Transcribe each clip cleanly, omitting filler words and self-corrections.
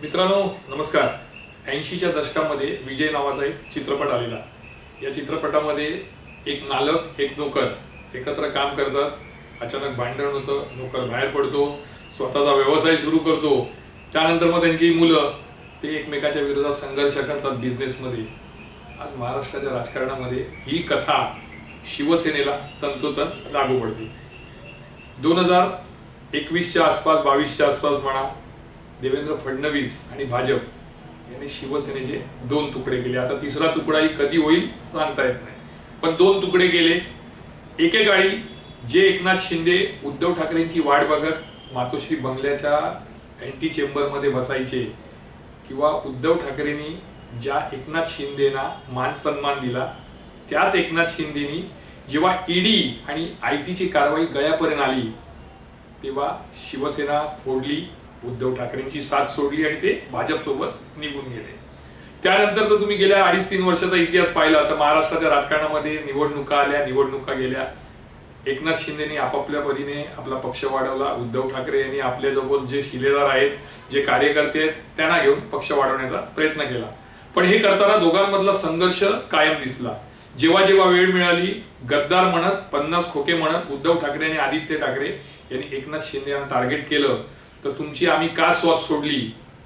मित्रांनो नमस्कार। 80च्या दशकामध्ये विजय नावाचा एक चित्रपट आलेला। या चित्रपटामध्ये एक मालक एक नोकर एकत्र काम करतात। अचानक भांडण होतं, नोकर बाहेर पडतो, स्वतःचा व्यवसाय सुरू करतो। त्यानंतर मग त्यांची मुलं ते एकमेकाच्या विरोधात संघर्ष करतात बिझनेसमध्ये। आज महाराष्ट्राच्या राजकारणामध्ये ही कथा शिवसेनेला तंतोतंत लागू पडते। 2021च्या आसपास 22च्या आसपास म्हणा, देवेंद्र फडणवीस आणि भाजप यांनी शिवसेनेचे दोन तुकडे केले। आता तिसरा तुकडाही कधी होईल सांगता येत नाही, पण दोन तुकडे केले। एकेकाळी जे एकनाथ शिंदे उद्धव ठाकरेंची वाट बघत मातोश्री बंगल्याच्या एंटी चेंबरमध्ये बसायचे, किंवा उद्धव ठाकरेंनी ज्या एकनाथ शिंदेना मान सन्मान दिला त्याच एकनाथ शिंदेनी जेव्हा ईडी आणि आयटीची कारवाई गळ्यापर्यंत आली तेव्हा शिवसेना फोडली, उद्धव ठाकरेंची साथ सोडली आणि ते भाजप सोबत निघून गेले। त्यानंतर तर तुम्ही गेल्या 2.5-3 वर्षाचा इतिहास पाहिला तर महाराष्ट्राच्या राजकारणामध्ये निवडणुका आल्या, निवडणुका गेल्या। एकनाथ शिंदेनी आपापल्या परीने आपला पक्ष वाढवला, उद्धव ठाकरे यांनी आपल्यासोबत जे शिलेदार आहेत, जे कार्यकर्ते आहेत त्यांना घेऊन पक्ष वाढवण्याचा प्रयत्न केला। पण हे करताना दोघांमधला संघर्ष कायम दिसला। जेव्हा जेव्हा वेळ मिळाली गद्दार म्हणत, 50 खोके म्हणत उद्धव ठाकरे आणि आदित्य ठाकरे यांनी एकनाथ शिंदे यांना टार्गेट केलं, तर तुमची आम्ही का स्वाद सोडली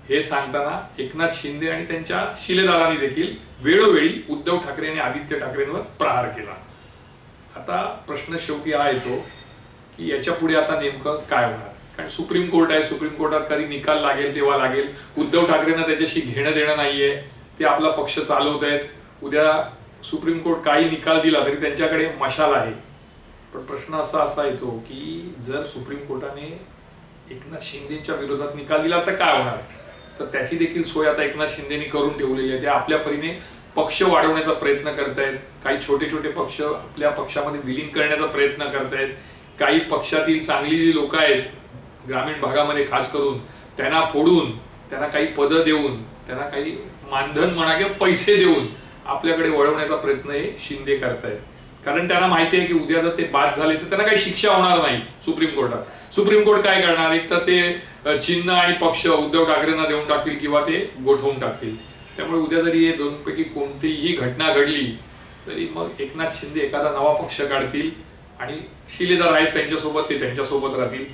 हे सांगताना एकनाथ शिंदे आणि त्यांच्या शिलेदारांनी देखील वेळोवेळी उद्धव ठाकरे आणि आदित्य ठाकरेंवर प्रहार केला। आता प्रश्न शेवटी हा येतो की याच्या पुढे आता नेमकं काय होणार, कारण सुप्रीम कोर्ट आहे, सुप्रीम कोर्टात कधी निकाल लागेल तेव्हा लागेल। उद्धव ठाकरेंना त्याच्याशी घेणं देणं नाहीये, ते आपला पक्ष चालवत आहेत। उद्या सुप्रीम कोर्ट काही निकाल दिला तरी त्यांच्याकडे मशाल आहे। पण प्रश्न असा येतो की जर सुप्रीम कोर्टाने एकनाथ शिंदेच्या विरोधात निकाल दिला तर काय होणार, तर त्याची देखील सोय आता एकनाथ शिंदेनी करून ठेवलेली आहे। ते आपल्या परीने पक्ष वाढवण्याचा प्रयत्न करतायत, काही छोटे छोटे पक्ष आपल्या पक्षामध्ये विलीन करण्याचा प्रयत्न करतायत। काही पक्षातील चांगली जी लोक आहेत ग्रामीण भागामध्ये खास करून त्यांना फोडून, त्यांना काही पदं देऊन, त्यांना काही मानधन म्हणा किंवा पैसे देऊन आपल्याकडे वळवण्याचा प्रयत्न हे शिंदे करतायत। कारण त्यांना माहिती आहे की उद्या जर ते बाद झाले तर त्यांना काही शिक्षा होणार नाही सुप्रीम कोर्टात। सुप्रीम कोर्ट काय करणार, एक तर ते चिन्ह आणि पक्ष उद्धव ठाकरेंना देऊन टाकतील किंवा ते गोठवून टाकतील। त्यामुळे उद्या जरी हे दोनपैकी कोणतीही घटना घडली तरी मग एकनाथ शिंदे एखादा नवा पक्ष काढतील आणि शिलेदार आहेच त्यांच्यासोबत, ते त्यांच्यासोबत राहतील।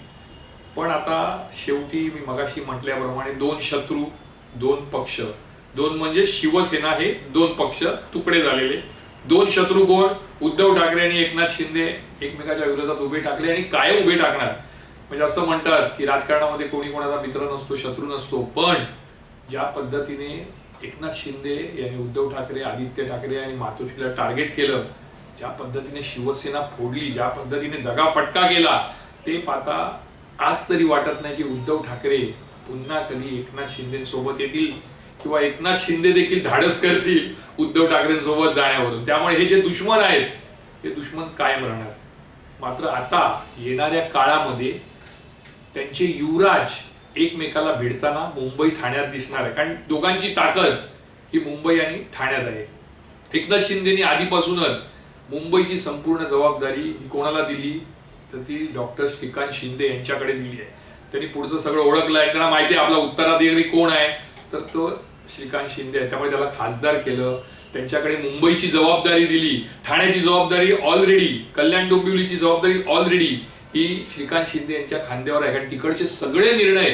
पण आता शेवटी मी मगाशी म्हटल्याप्रमाणे दोन शत्रू, दोन पक्ष, दोन म्हणजे शिवसेना हे दोन पक्ष तुकडे झालेले। दोन शत्रू कोण, उद्धव ठाकरे आणि एकनाथ शिंदे एकमेकाच्या विरोधात उभे ठाकले आणि कायम उभे टाकणार। म्हणजे असं म्हणतात की राजकारणामध्ये कोणी कोणाचा मित्र नसतो, शत्रू नसतो, पण ज्या पद्धतीने एकनाथ शिंदे यांनी उद्धव ठाकरे, आदित्य ठाकरे आणि मातोश्रीला टार्गेट केलं, ज्या पद्धतीने शिवसेना फोडली, ज्या पद्धतीने दगाफटका केला, ते पाहता आज तरी वाटत नाही की उद्धव ठाकरे पुन्हा कधी एकनाथ शिंदेसोबत येतील किंवा एकनाथ शिंदे देखील धाडस करतील उद्धव ठाकरेंसोबत जाण्यावरून। त्यामुळे हे जे दुश्मन आहेत हे दुश्मन कायम राहणार। मात्र आता येणाऱ्या काळामध्ये त्यांचे युवराज एकमेकाला भिडताना मुंबई ठाण्यात दिसणार आहे, कारण दोघांची ताकद ही मुंबई आणि ठाण्यात आहे। एकनाथ शिंदेनी आधीपासूनच मुंबईची संपूर्ण जबाबदारी ही कोणाला दिली तर ती डॉक्टर श्रीकांत शिंदे यांच्याकडे दिली आहे। त्यांनी पुढचं सगळं ओळखलं आहे, त्यांना माहिती आहे आपला उत्तराधिकारी कोण आहे, तर तो श्रीकांत शिंदे आहे। त्यामुळे त्याला खासदार केलं, त्यांच्याकडे मुंबईची जबाबदारी दिली, ठाण्याची जबाबदारी ऑलरेडी, कल्याण डोंबिवलीची जबाबदारी ऑलरेडी ही श्रीकांत शिंदे यांच्या खांद्यावर आहे। कारण तिकडचे सगळे निर्णय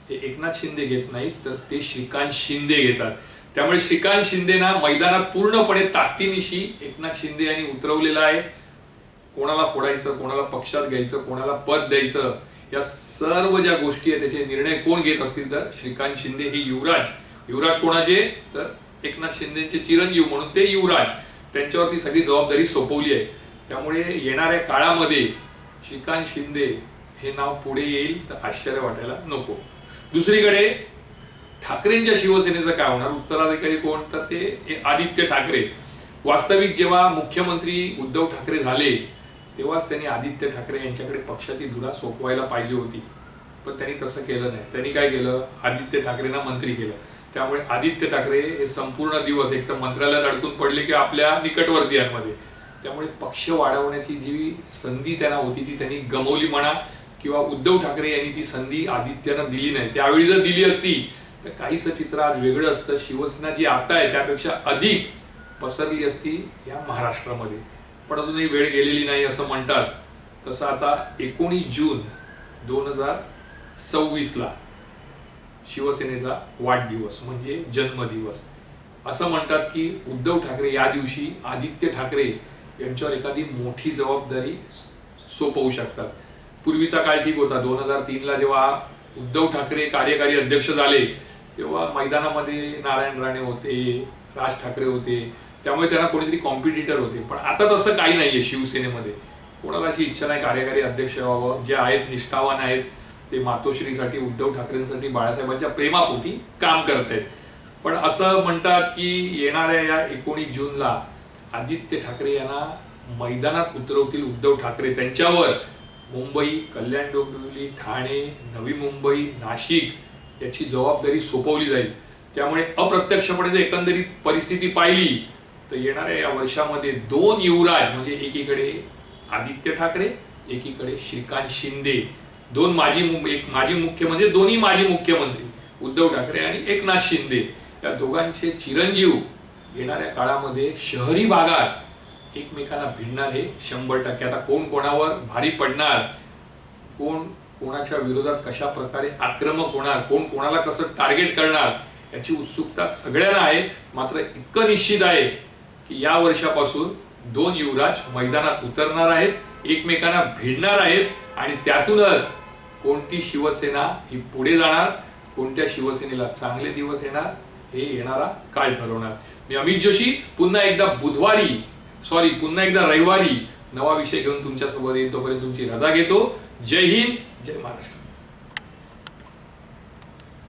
हे एकनाथ शिंदे घेत नाहीत तर ते श्रीकांत शिंदे घेतात। त्यामुळे श्रीकांत शिंदेना मैदानात पूर्णपणे ताकदीनिशी एकनाथ शिंदे यांनी उतरवलेलं आहे। कोणाला फोडायचं, कोणाला पक्षात घ्यायचं, कोणाला पद द्यायचं, या सर्व ज्या गोष्टी आहेत त्याचे निर्णय कोण घेत असतील तर श्रीकांत शिंदे हे युवराज। युवराज कोणाचे तर एकनाथ शिंदेचे चिरंजीव म्हणून ते युवराज, त्यांच्यावरती सगळी जबाबदारी सोपवली आहे। त्यामुळे येणाऱ्या काळामध्ये श्रीकांत शिंदे हे नाव पुढे येईल तर आश्चर्य वाटायला नको। दुसरीकडे ठाकरेंच्या शिवसेनेचं काय होणार, उत्तराधिकारी कोण तर ते आदित्य ठाकरे। वास्तविक जेव्हा मुख्यमंत्री उद्धव ठाकरे झाले तेव्हाच त्यांनी आदित्य ठाकरे यांच्याकडे पक्षाची धुरा सोपवायला पाहिजे होती, पण त्यांनी तसं केलं नाही। त्यांनी काय केलं, आदित्य ठाकरेंना मंत्री केलं। त्यामुळे आदित्य ठाकरे हे संपूर्ण दिवस एक तर मंत्रालयात अडकून पडले की आपल्या निकटवर्तीयांमध्ये। त्यामुळे पक्ष वाढवण्याची जी संधी त्यांना होती ती त्यांनी गमावली म्हणा, किंवा उद्धव ठाकरे यांनी ती संधी आदित्यला दिली नाही। त्यावेळी जर दिली असती तर काहीसं चित्र आज वेगळं असतं. शिवसेना जी आता आहे त्यापेक्षा अधिक पसरली असती या महाराष्ट्रामध्ये, पण अजूनही वेळ गेलेली नाही असं म्हणतात. तसं आता 19 जून 2026ला शिवसेनेचा वाढदिवस म्हणजे जन्मदिवस. असं म्हणतात की उद्धव ठाकरे या दिवशी आदित्य ठाकरे यांच्यावर एखादी मोठी जबाबदारी सोपवू शकतात. पूर्वीचा काळ ठीक होता. 2003ला जेव्हा उद्धव ठाकरे कार्यकारी अध्यक्ष झाले तेव्हा मैदानामध्ये नारायण राणे होते, राज ठाकरे होते, त्यामुळे त्यांना कोणीतरी कॉम्पिटिटर होते. पण आता तसं काही नाहीये. शिवसेनेमध्ये कोणाला अशी इच्छा नाही कार्यकारी अध्यक्ष व्हावं. जे आहेत निष्ठावान आहेत ते मातोश्रीसाठी, उद्धव ठाकरेंसाठी, बाळासाहेबांच्या प्रेमापोटी काम करतायत. पण असं म्हणतात की येणाऱ्या या 19 जूनला आदित्य ठाकरे यांना मैदानात उतरवतील उद्धव ठाकरे. त्यांच्यावर मुंबई, कल्याण डोंबिवली, ठाणे, नवी मुंबई, नाशिक याची जबाबदारी सोपवली जाईल. त्यामुळे अप्रत्यक्षपणे जर एकंदरीत परिस्थिती पाहिली तर येणाऱ्या या वर्षामध्ये 2 युवराज म्हणजे एकीकडे आदित्य ठाकरे, एकीकडे श्रीकांत शिंदे, एक माजी मुख्यमंत्री, दोन्ही माजी मुख्यमंत्री उद्धव ठाकरे आणि एकनाथ शिंदे, या दोघांचे चिरंजीव येणाऱ्या काळामध्ये शहरी भागात एकमेकांना भिडणार हे 100%. आता कोण कोणावर भारी पडणार, कोण कोणाच्या विरोधात कशा प्रकारे आक्रमक होणार, कोण कोणाला कसं टार्गेट करणार याची उत्सुकता सगळ्यांना आहे. मात्र इतकं निश्चित आहे की या वर्षापासून 2 युवराज मैदानात उतरणार आहेत, एकमेकांना भिडणार आहेत आणि त्यातूनच कोणती शिवसेना ही पुढे जाणार, कोणत्या शिवसेनेला चांगले दिवस येणार हे येणारा काळ ठरवणार. मी अमित जोशी पुन्हा एकदा रविवारी नवा विषय घेऊन तुमच्यासोबत येईल. तोपर्यंत तुमची रजा घेतो. जय हिंद, जय महाराष्ट्र.